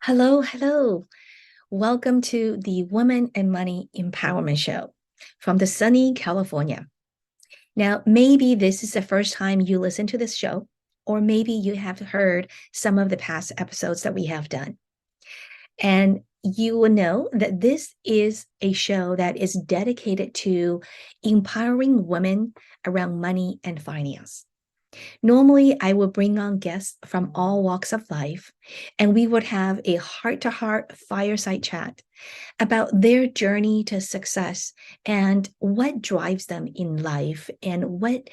Hello, hello. Welcome to the Woman and Money Empowerment Show from the sunny California. Now, maybe this is the first time you listen to this show, or maybe you have heard some of the past episodes that we have done. And you will know that this is a show that is dedicated to empowering women around money and finance. Normally, I would bring on guests from all walks of life, and we would have a heart-to-heart fireside chat about their journey to success and what drives them in life and what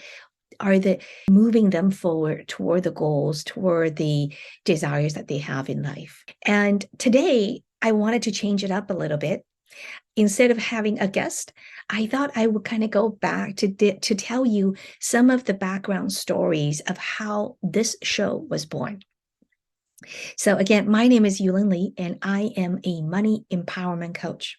are the moving them forward toward the goals, toward the desires that they have in life. And today, I wanted to change it up a little bit. Instead of having a guest, I thought I would kind of go back to tell you some of the background stories of how this show was born. So again, my name is Yulin Lee, and I am a money empowerment coach.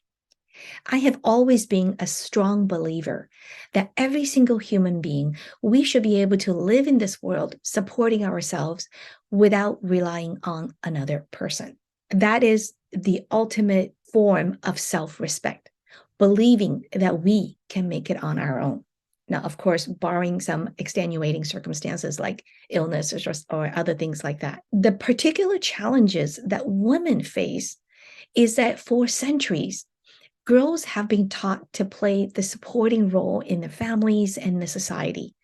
I have always been a strong believer that every single human being, we should be able to live in this world supporting ourselves without relying on another person. That is the ultimate form of self-respect, believing that we can make it on our own. Now, of course, barring some extenuating circumstances like illness or other things like that. The particular challenges that women face is that for centuries, girls have been taught to play the supporting role in the families and the society,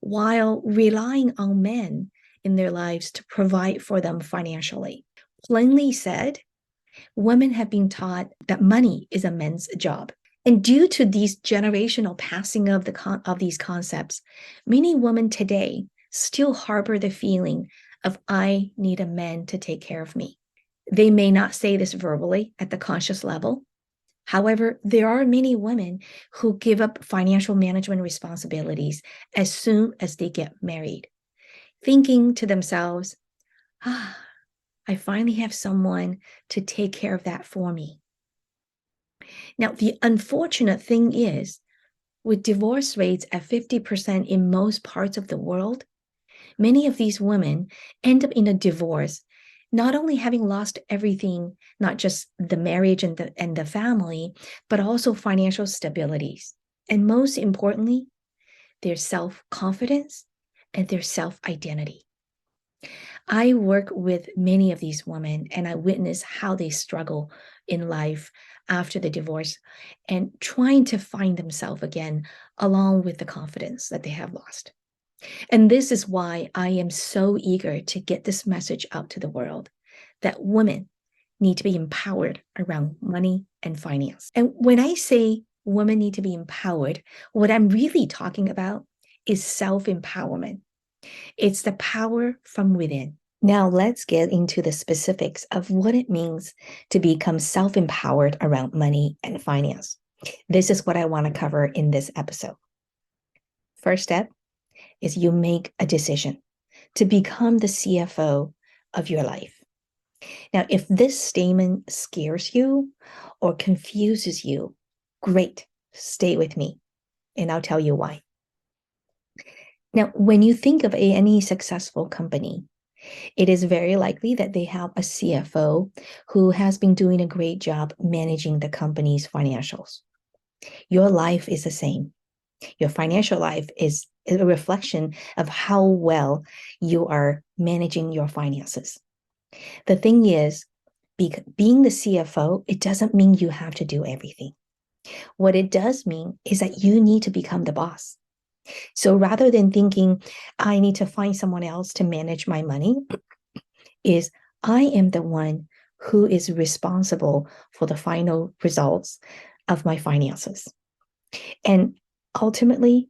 while relying on men in their lives to provide for them financially. Plainly said, women have been taught that money is a man's job. And due to these generational passing of these concepts, many women today still harbor the feeling of, I need a man to take care of me. They may not say this verbally at the conscious level. However, there are many women who give up financial management responsibilities as soon as they get married, thinking to themselves, I finally have someone to take care of that for me. Now, the unfortunate thing is, with divorce rates at 50% in most parts of the world, many of these women end up in a divorce, not only having lost everything, not just the marriage and the family, but also financial stabilities. And most importantly, their self-confidence and their self-identity. I work with many of these women, and I witness how they struggle in life after the divorce and trying to find themselves again, along with the confidence that they have lost. And this is why I am so eager to get this message out to the world, that women need to be empowered around money and finance. And when I say women need to be empowered, what I'm really talking about is self-empowerment. It's the power from within. Now let's get into the specifics of what it means to become self-empowered around money and finance. This is what I want to cover in this episode. First step is you make a decision to become the CFO of your life. Now, if this statement scares you or confuses you, great, stay with me, and I'll tell you why. Now, when you think of any successful company, it is very likely that they have a CFO who has been doing a great job managing the company's financials. Your life is the same. Your financial life is a reflection of how well you are managing your finances. The thing is, being the CFO, it doesn't mean you have to do everything. What it does mean is that you need to become the boss. So rather than thinking, I need to find someone else to manage my money, is I am the one who is responsible for the final results of my finances. And ultimately,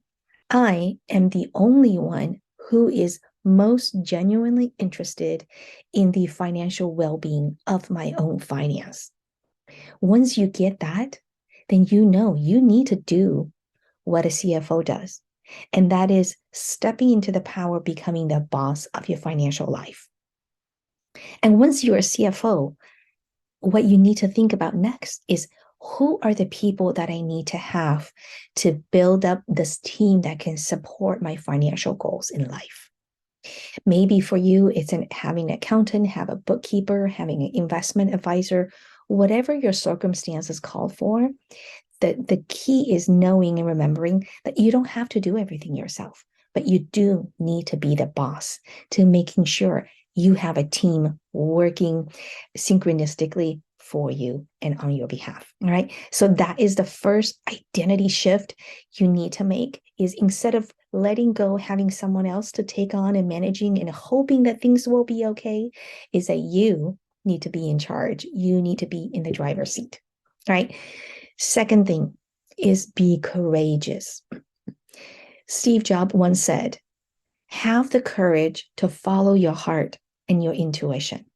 I am the only one who is most genuinely interested in the financial well-being of my own finance. Once you get that, then you know you need to do what a CFO does. And that is stepping into the power, becoming the boss of your financial life. And once you're a CFO, what you need to think about next is who are the people that I need to have to build up this team that can support my financial goals in life? Maybe for you, it's having an accountant, have a bookkeeper, having an investment advisor, whatever your circumstances call for. The key is knowing and remembering that you don't have to do everything yourself, but you do need to be the boss to making sure you have a team working synchronistically for you and on your behalf. All right. So that is the first identity shift you need to make, is instead of letting go, having someone else to take on and managing and hoping that things will be okay, is that you need to be in charge. You need to be in the driver's seat. All right. Second thing is be courageous. Steve Jobs once said, have the courage to follow your heart and your intuition.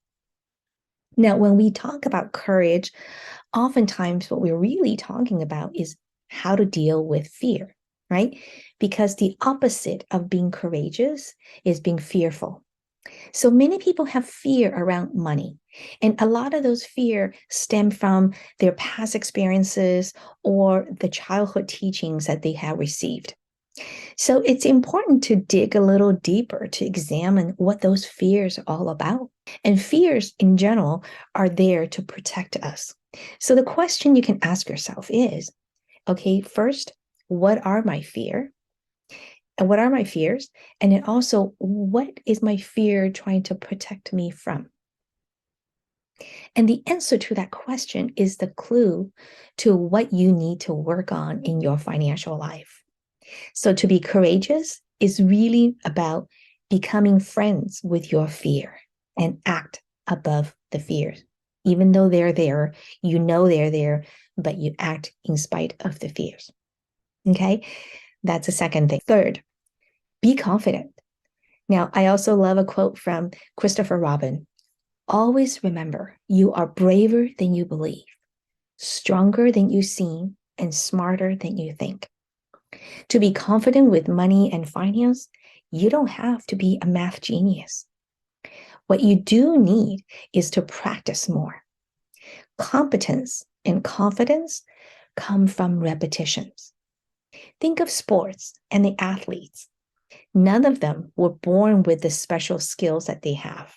Now, when we talk about courage, oftentimes what we're really talking about is how to deal with fear, right? Because the opposite of being courageous is being fearful. So many people have fear around money. And a lot of those fear stem from their past experiences or the childhood teachings that they have received. So it's important to dig a little deeper to examine what those fears are all about. And fears in general are there to protect us. So the question you can ask yourself is, okay, first, what are my fears? And what are my fears? And then also, what is my fear trying to protect me from? And the answer to that question is the clue to what you need to work on in your financial life. So to be courageous is really about becoming friends with your fear and act above the fears. Even though they're there, you know they're there, but you act in spite of the fears. Okay, that's the second thing. Third, be confident. Now, I also love a quote from Christopher Robin. Always remember, you are braver than you believe, stronger than you seem, and smarter than you think. To be confident with money and finance, you don't have to be a math genius. What you do need is to practice more. Competence and confidence come from repetitions. Think of sports and the athletes. None of them were born with the special skills that they have.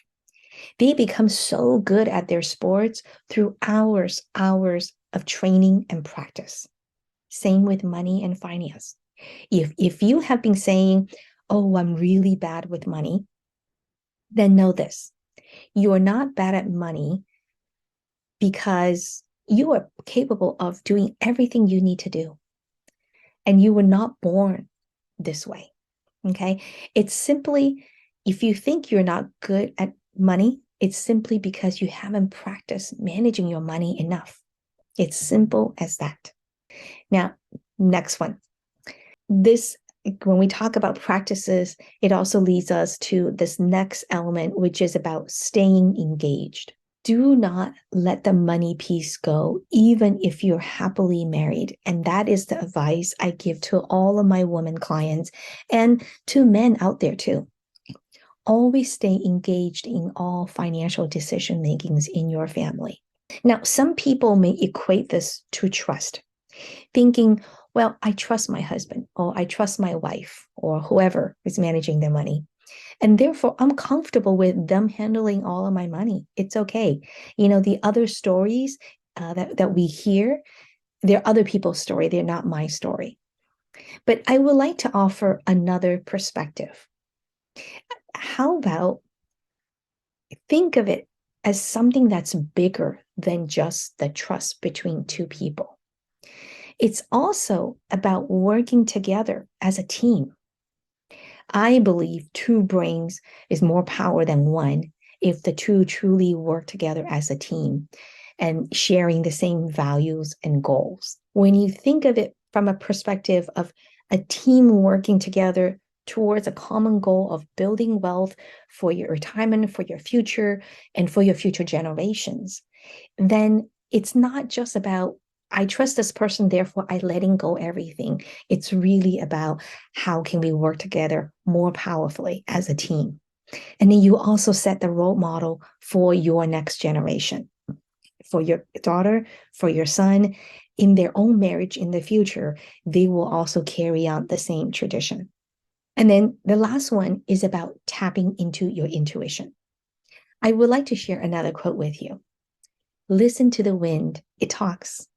They become so good at their sports through hours of training and practice. Same with money and finance. If you have been saying, oh, I'm really bad with money, then know this. You are not bad at money because you are capable of doing everything you need to do. And you were not born this way. Okay. It's simply, if you think you're not good at money, it's simply because you haven't practiced managing your money enough. It's simple as that. Now, next one. This, when we talk about practices, it also leads us to this next element, which is about staying engaged. Do not let the money piece go, even if you're happily married. And that is the advice I give to all of my women clients and to men out there too. Always stay engaged in all financial decision makings in your family. Now, some people may equate this to trust, thinking, well, I trust my husband, or I trust my wife, or whoever is managing their money. And therefore, I'm comfortable with them handling all of my money. It's okay. You know, the other stories that we hear, they're other people's story. They're not my story. But I would like to offer another perspective. How about think of it as something that's bigger than just the trust between two people? It's also about working together as a team. I believe two brains is more power than one if the two truly work together as a team and sharing the same values and goals. When you think of it from a perspective of a team working together towards a common goal of building wealth for your retirement, for your future, and for your future generations, then it's not just about I trust this person, therefore I letting go everything. It's really about how can we work together more powerfully as a team. And then you also set the role model for your next generation, for your daughter, for your son, in their own marriage in the future, they will also carry on the same tradition. And then the last one is about tapping into your intuition. I would like to share another quote with you. Listen to the wind, it talks.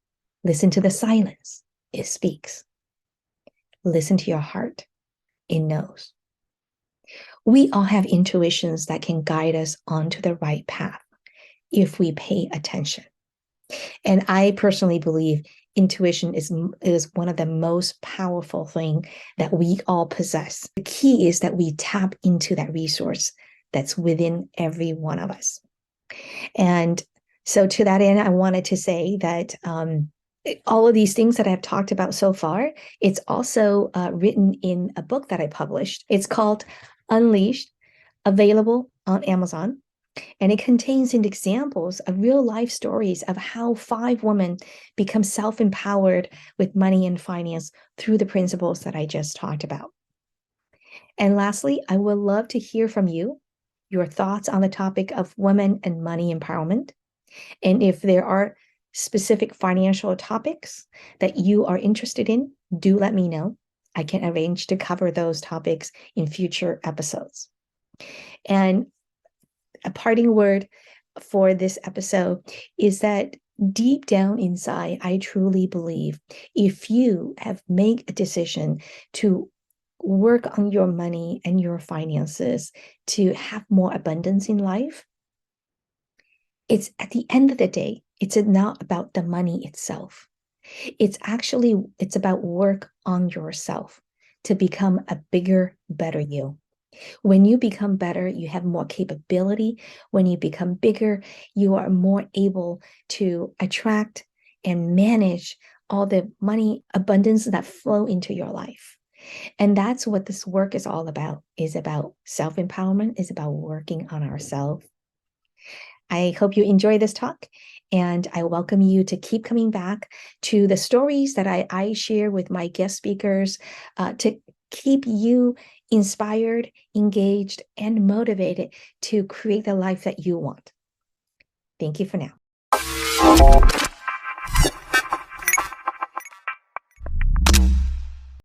Listen to the silence, it speaks. Listen to your heart, it knows. We all have intuitions that can guide us onto the right path if we pay attention. And I personally believe intuition is one of the most powerful things that we all possess. The key is that we tap into that resource that's within every one of us. And so to that end, I wanted to say that all of these things that I've talked about so far, it's also written in a book that I published. It's called Unleashed, available on Amazon. And it contains examples of real life stories of how 5 women become self-empowered with money and finance through the principles that I just talked about. And lastly, I would love to hear from you, your thoughts on the topic of women and money empowerment. And if there are specific financial topics that you are interested in, do let me know. I can arrange to cover those topics in future episodes. And a parting word for this episode is that deep down inside, I truly believe if you have made a decision to work on your money and your finances to have more abundance in life, it's at the end of the day, it's not about the money itself. It's about work on yourself to become a bigger, better you. When you become better, you have more capability. When you become bigger, you are more able to attract and manage all the money abundance that flow into your life. And that's what this work is all about, is about self-empowerment, is about working on ourselves. I hope you enjoy this talk, and I welcome you to keep coming back to the stories that I share with my guest speakers to keep you inspired, engaged, and motivated to create the life that you want. Thank you for now.